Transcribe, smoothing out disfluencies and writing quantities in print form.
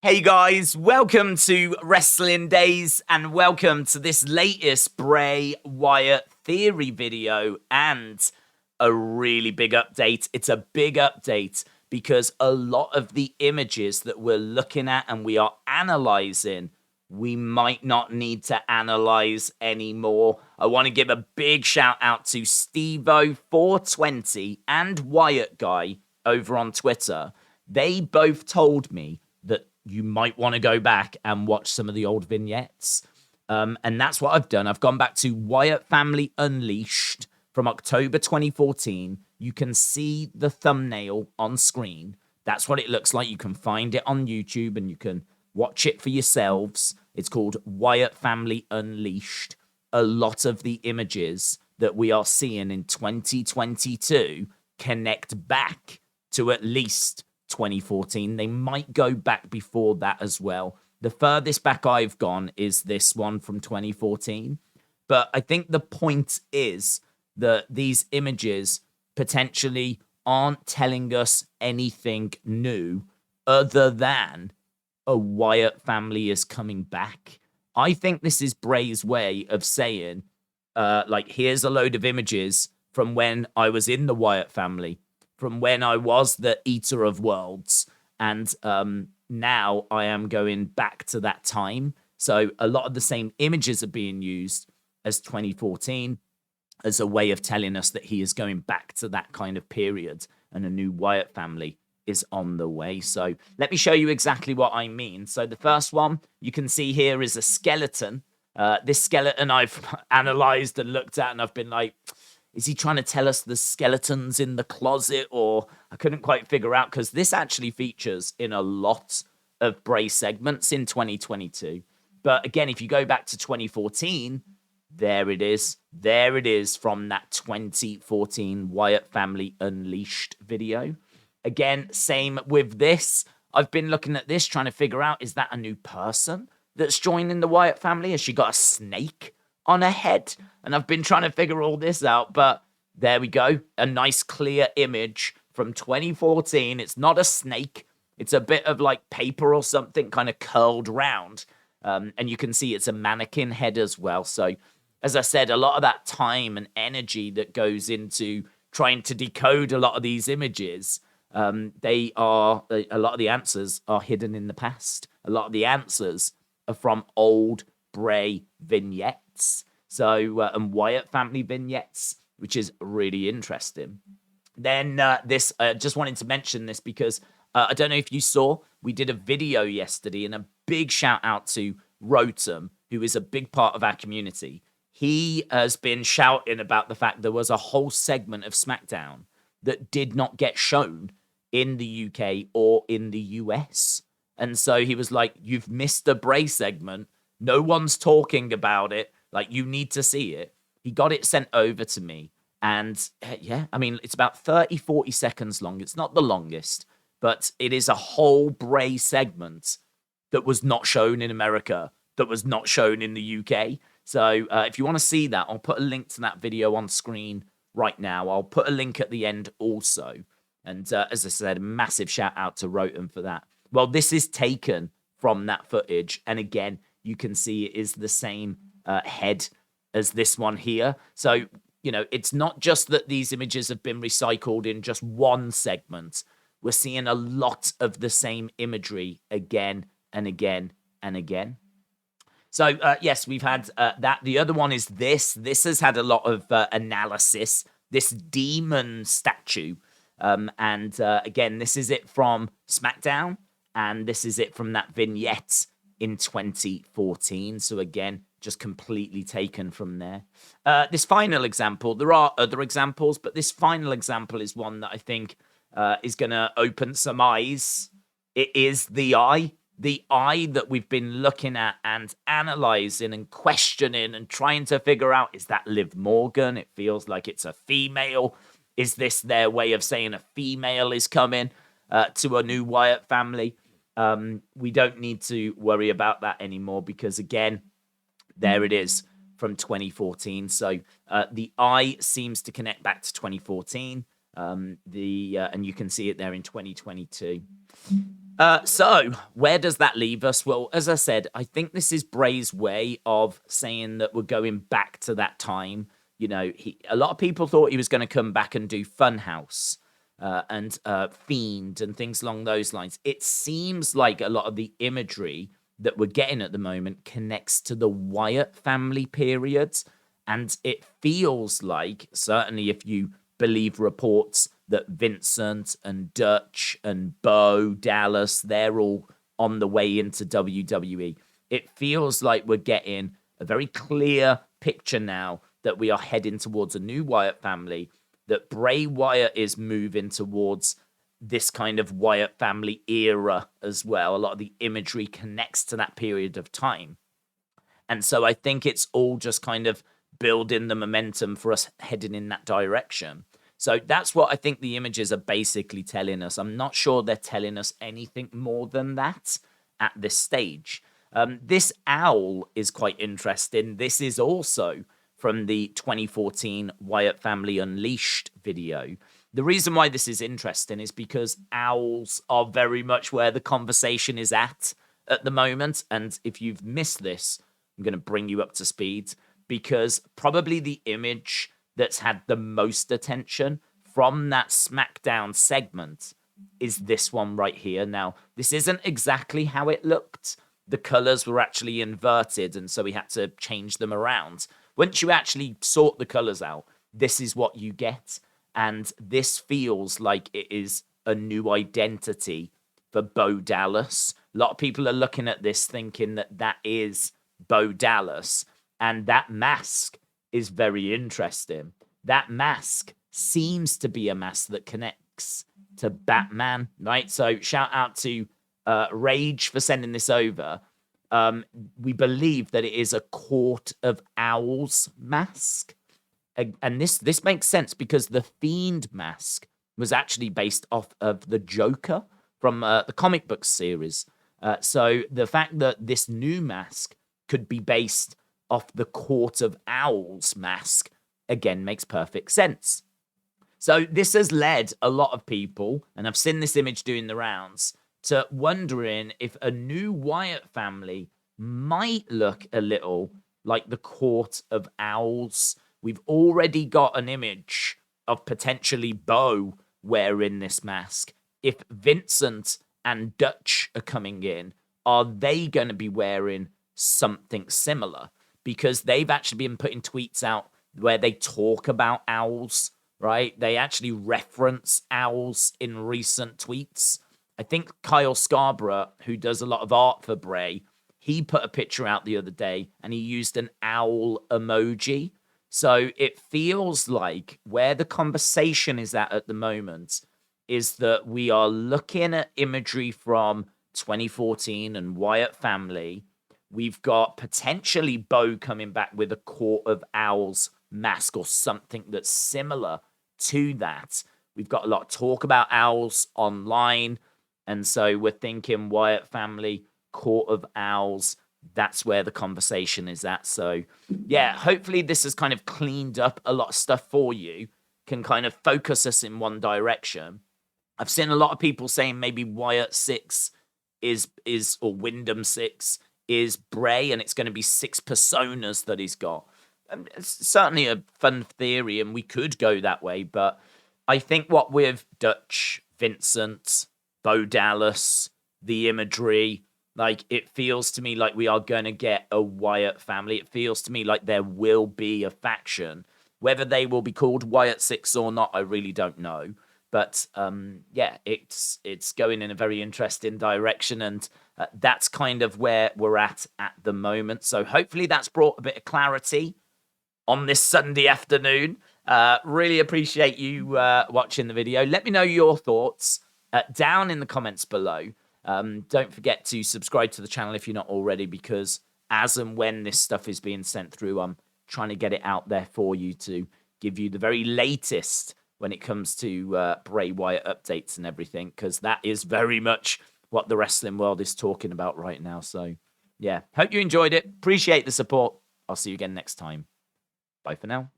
Hey guys, welcome to Wrestling Days and welcome to this latest Bray Wyatt theory video and a really big update. It's a big update because a lot of the images that we're looking at and we are analyzing, we might not need to analyze anymore. I want to give a big shout out to Stevo420 and Wyatt Guy over on Twitter. They both told me that you might want to go back and watch some of the old vignettes. And that's what I've done. I've gone back to Wyatt Family Unleashed from October 2014. You can see the thumbnail on screen. That's what it looks like. You can find it on YouTube and you can watch it for yourselves. It's called Wyatt Family Unleashed. A lot of the images that we are seeing in 2022 connect back to at least 2014. They might go back before that as well. The furthest back I've gone is this one from 2014. But I think the point is that these images potentially aren't telling us anything new other than a Wyatt family is coming back. I think this is Bray's way of saying, here's a load of images from when I was in the Wyatt family, from when I was the Eater of Worlds, and now I am going back to that time. So a lot of the same images are being used as 2014 as a way of telling us that he is going back to that kind of period and a new Wyatt family is on the way. So let me show you exactly what I mean. So the first one you can see here is a skeleton. This skeleton I've analyzed and looked at and I've been like, is he trying to tell us the skeletons in the closet? Or I couldn't quite figure out because this actually features in a lot of Bray segments in 2022. But again, if you go back to 2014, there it is. There it is from that 2014 Wyatt Family Unleashed video. Again, same with this. I've been looking at this trying to figure out, is that a new person that's joining the Wyatt family? Has she got a snake on her head? And I've been trying to figure all this out, but there we go. A nice clear image from 2014. It's not a snake. It's a bit of like paper or something kind of curled round. And you can see it's a mannequin head as well. So as I said, a lot of that time and energy that goes into trying to decode a lot of these images, a lot of the answers are hidden in the past. A lot of the answers are from old Bray vignettes. So, and Wyatt family vignettes, which is really interesting. Then just wanted to mention this because I don't know if you saw, we did a video yesterday and a big shout out to Rowan, who is a big part of our community. He has been shouting about the fact there was a whole segment of Smackdown that did not get shown in the UK or in the US. And so he was like, you've missed the Bray segment. No one's talking about it. Like, you need to see it. He got it sent over to me. And yeah, I mean, it's about 30, 40 seconds long. It's not the longest, but it is a whole Bray segment that was not shown in America, that was not shown in the UK. So if you want to see that, I'll put a link to that video on screen right now. I'll put a link at the end also. And as I said, massive shout out to Rowan for that. Well, this is taken from that footage. And again, you can see it is the same head as this one here. So, you know, it's not just that these images have been recycled in just one segment. We're seeing a lot of the same imagery again and again and again. So, yes, we've had that. The other one is this. This has had a lot of analysis. This demon statue. Again, this is it from SmackDown. And this is it from that vignette in 2014. So, again, just completely taken from there. This final example, there are other examples, but this final example is one that I think is going to open some eyes. It is the eye that we've been looking at and analyzing and questioning and trying to figure out, is that Liv Morgan? It feels like it's a female. Is this their way of saying a female is coming to a new Wyatt family? We don't need to worry about that anymore because, again, there it is from 2014. So the eye seems to connect back to 2014. And you can see it there in 2022. So where does that leave us? Well, as I said, I think this is Bray's way of saying that we're going back to that time. You know, a lot of people thought he was going to come back and do Funhouse and Fiend and things along those lines. It seems like a lot of the imagery that we're getting at the moment connects to the Wyatt family periods. And it feels like, certainly if you believe reports, that Vincent and Dutch and Bo Dallas, they're all on the way into WWE. It feels like we're getting a very clear picture now that we are heading towards a new Wyatt family, that Bray Wyatt is moving towards this kind of Wyatt family era as well. A lot of the imagery connects to that period of time. And so I think it's all just kind of building the momentum for us heading in that direction. So that's what I think the images are basically telling us. I'm not sure they're telling us anything more than that at this stage. This owl is quite interesting. This is also from the 2014 Wyatt Family Unleashed video. The reason why this is interesting is because owls are very much where the conversation is at the moment. And if you've missed this, I'm going to bring you up to speed, because probably the image that's had the most attention from that SmackDown segment is this one right here. Now, this isn't exactly how it looked. The colors were actually inverted, and so we had to change them around. Once you actually sort the colors out, this is what you get. And this feels like it is a new identity for Bo Dallas. A lot of people are looking at this thinking that that is Bo Dallas, and that mask is very interesting. That mask seems to be a mask that connects to Batman, right? So shout out to Rage for sending this over. We believe that it is a Court of Owls mask. And this makes sense because the Fiend mask was actually based off of the Joker from the comic book series. So the fact that this new mask could be based off the Court of Owls mask, again, makes perfect sense. So this has led a lot of people, and I've seen this image doing the rounds, to wondering if a new Wyatt family might look a little like the Court of Owls. We've already got an image of potentially Bo wearing this mask. If Vincent and Dutch are coming in, are they going to be wearing something similar? Because they've actually been putting tweets out where they talk about owls, right? They actually reference owls in recent tweets. I think Kyle Scarborough, who does a lot of art for Bray, he put a picture out the other day and he used an owl emoji. So it feels like where the conversation is at the moment is that we are looking at imagery from 2014 and Wyatt Family. We've got potentially Bo coming back with a Court of Owls mask or something that's similar to that. We've got a lot of talk about owls online. And so we're thinking Wyatt Family, Court of Owls. That's where the conversation is at. So, yeah, hopefully this has kind of cleaned up a lot of stuff for you, can kind of focus us in one direction. I've seen a lot of people saying maybe Wyatt 6 is or Wyndham 6 is Bray, and it's going to be 6 personas that he's got. It's certainly a fun theory, and we could go that way, but I think what with Dutch, Vincent, Bo Dallas, the imagery, like, it feels to me like we are going to get a Wyatt family. It feels to me like there will be a faction. Whether they will be called Wyatt 6 or not, I really don't know. But, yeah, it's going in a very interesting direction, and that's kind of where we're at the moment. So hopefully that's brought a bit of clarity on this Sunday afternoon. Really appreciate you watching the video. Let me know your thoughts down in the comments below. Don't forget to subscribe to the channel if you're not already, because as and when this stuff is being sent through, I'm trying to get it out there for you to give you the very latest when it comes to Bray Wyatt updates and everything, because that is very much what the wrestling world is talking about right now. So, yeah, hope you enjoyed it. Appreciate the support. I'll see you again next time. Bye for now.